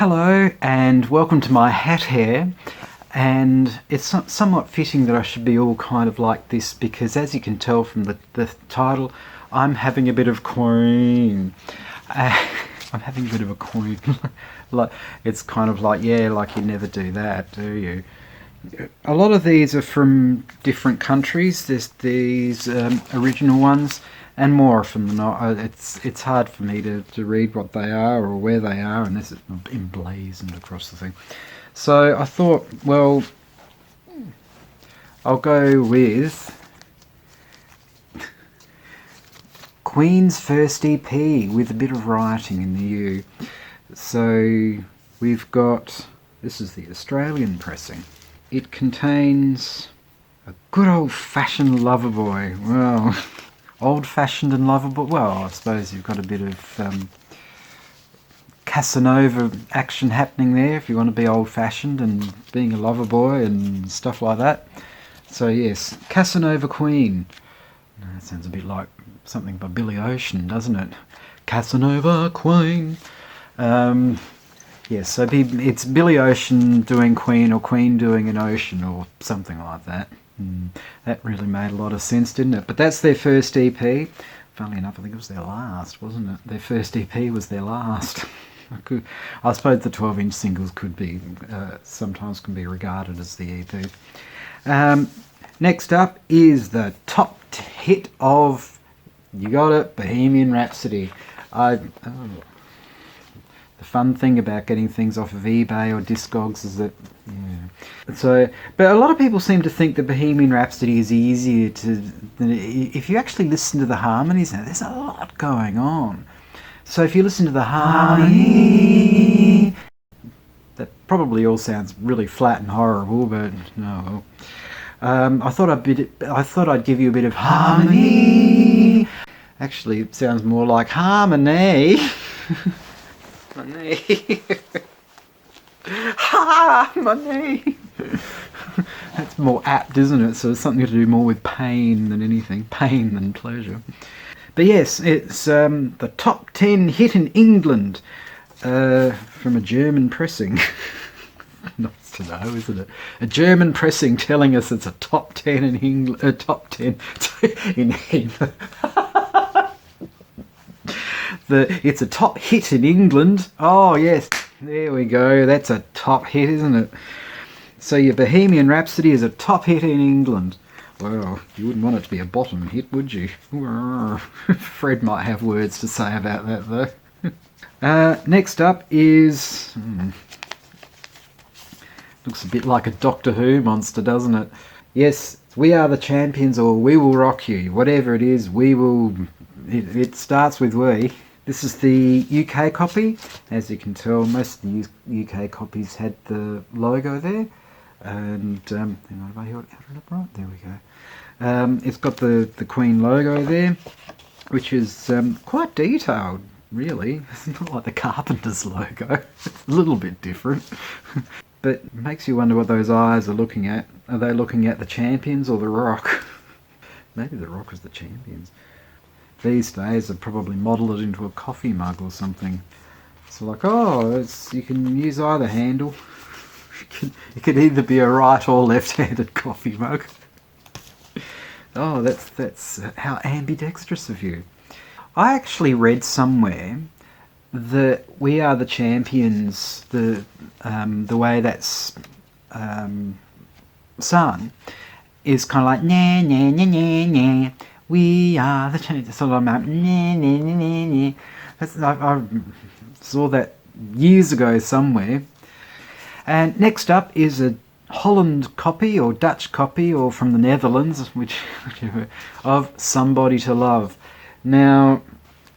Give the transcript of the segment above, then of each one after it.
Hello and welcome to my hat hair, and it's somewhat fitting that I should be all kind of like this because, as you can tell from the title, I'm having a bit of Queen. I'm having a bit of a Queen. Like, it's kind of like, yeah, like you never do that, do you? A lot of these are from different countries. There's these original ones, and more often than not, it's hard for me to read what they are or where they are, and this is emblazoned across the thing. So I thought, well, I'll go with Queen's first EP with a bit of writing in the U. So we've got, this is the Australian pressing. It contains a good old-fashioned Loverboy. Well, old-fashioned and Loverboy. Well, I suppose you've got a bit of Casanova action happening there if you want to be old-fashioned and being a Loverboy and stuff like that. So yes, Casanova Queen. That sounds a bit like something by Billy Ocean, doesn't it? Casanova Queen. Yes, so it's Billy Ocean doing Queen or Queen doing an Ocean or something like that. That really made a lot of sense, didn't it? But that's their first EP. Funnily enough, I think it was their last, wasn't it? Their first EP was their last. I suppose the 12-inch singles could be, sometimes can be regarded as the EP. Next up is the top hit of, you got it, Bohemian Rhapsody. The fun thing about getting things off of eBay or Discogs is that, yeah. So, but a lot of people seem to think that Bohemian Rhapsody is easier to, if you actually listen to the harmonies now, there's a lot going on. So if you listen to the harmony, that probably all sounds really flat and horrible, but no. I thought I'd give you a bit of harmony. Actually, it sounds more like harmony. Harmony. That's more apt, isn't it? So it's something to do more with pain than anything. Pain than pleasure. But yes, it's the top 10 hit in England from a German pressing. Nice to know, isn't it? A German pressing telling us it's a top 10 in England. A top 10 in England. It's a top hit in England. Oh yes, there we go. That's a top hit, isn't it? So your Bohemian Rhapsody is a top hit in England. Well, you wouldn't want it to be a bottom hit, would you? Fred might have words to say about that though. Next up is... looks a bit like a Doctor Who monster, doesn't it? Yes, We Are the Champions or We Will Rock You. Whatever it is, we will... It starts with we. This is the UK copy. As you can tell, most of the UK copies had the logo there. And, hang on, have I held it up right? There we go. It's got the Queen logo there, which is quite detailed, really. It's not like the Carpenter's logo. It's a little bit different. But it makes you wonder what those eyes are looking at. Are they looking at the Champions or the Rock? Maybe the Rock is the Champions. These days they'd probably model it into a coffee mug or something. So like, oh, you can use either handle. It could either be a right or left-handed coffee mug. Oh, that's how ambidextrous of you. I actually read somewhere that We Are the Champions, the way that's sung, is kind of like na na na na na. We are the champions. Sort of like na na na na na. I saw that years ago somewhere. And next up is a Holland copy or Dutch copy or from the Netherlands, whichever, of Somebody to Love. Now,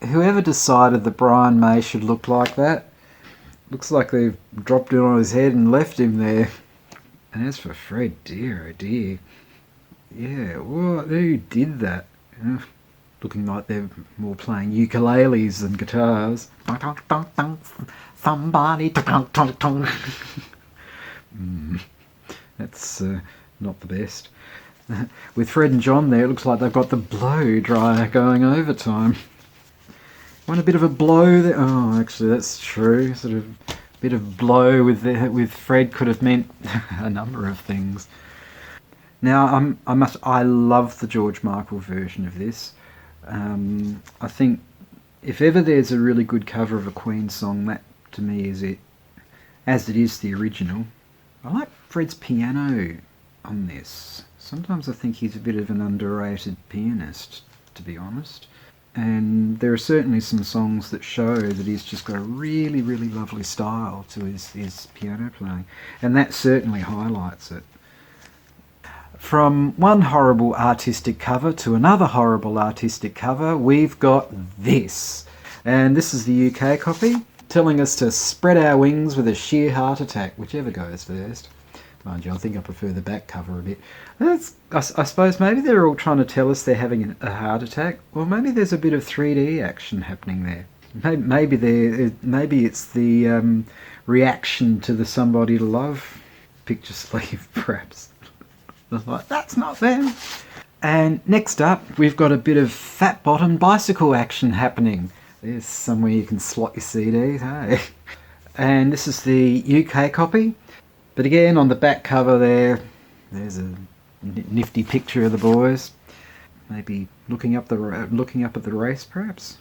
whoever decided that Brian May should look like that, looks like they've dropped it on his head and left him there. And as for Fred, dear oh dear. Yeah, what? Who did that? Looking like they're more playing ukuleles than guitars. Somebody. That's not the best. With Fred and John there, it looks like they've got the blow dryer going overtime. Want a bit of a blow there? Oh, actually, that's true. Sort of bit of blow with Fred could have meant a number of things. Now, I love the George Michael version of this. I think if ever there's a really good cover of a Queen song, that to me is it, as it is the original. I like Fred's piano on this. Sometimes I think he's a bit of an underrated pianist, to be honest. And there are certainly some songs that show that he's just got a really, really lovely style to his piano playing. And that certainly highlights it. From one horrible artistic cover to another horrible artistic cover, we've got this. And this is the UK copy, telling us to spread our wings with a sheer heart attack, whichever goes first. Mind you, I think I prefer the back cover a bit. I suppose maybe they're all trying to tell us they're having a heart attack. Well, maybe there's a bit of 3D action happening there. Maybe it's the reaction to the Somebody to Love picture sleeve, perhaps. Like, that's not them. And next up, we've got a bit of fat-bottom bicycle action happening. There's somewhere you can slot your CDs, hey? And this is the UK copy. But again, on the back cover there's a nifty picture of the boys. Maybe looking up at the race, perhaps.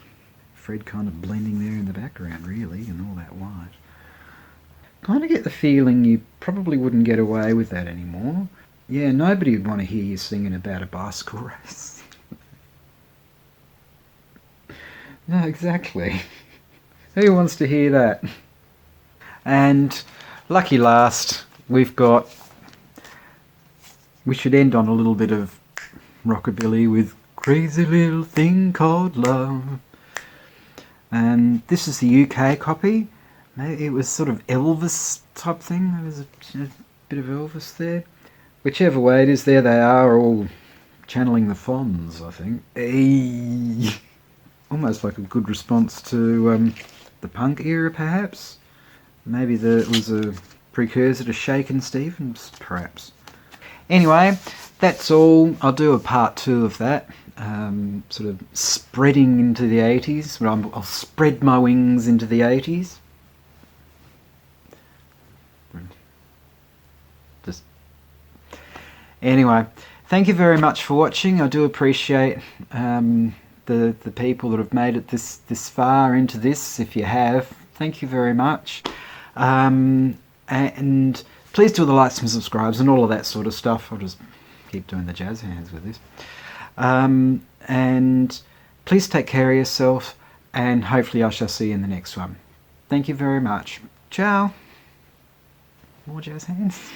Fred kind of blending there in the background, really, and all that white. Kind of get the feeling you probably wouldn't get away with that anymore. Yeah, nobody would want to hear you singing about a bicycle race. No, exactly. Who wants to hear that? And lucky last, we should end on a little bit of rockabilly with Crazy Little Thing Called Love. And this is the UK copy. Maybe it was sort of Elvis type thing. There was a bit of Elvis there. Whichever way it is, there they are, all channeling the Fonz, I think. Hey. Almost like a good response to the punk era, perhaps. Maybe it was a precursor to Shakin' Stevens, perhaps. Anyway, that's all. I'll do a part 2 of that. Sort of spreading into the 80s. I'll spread my wings into the 80s. Anyway, thank you very much for watching. I do appreciate the people that have made it this far into this. If you have, thank you very much. And please do the likes and subscribes and all of that sort of stuff. I'll just keep doing the jazz hands with this. And please take care of yourself, and hopefully I shall see you in the next one. Thank you very much. Ciao. More jazz hands.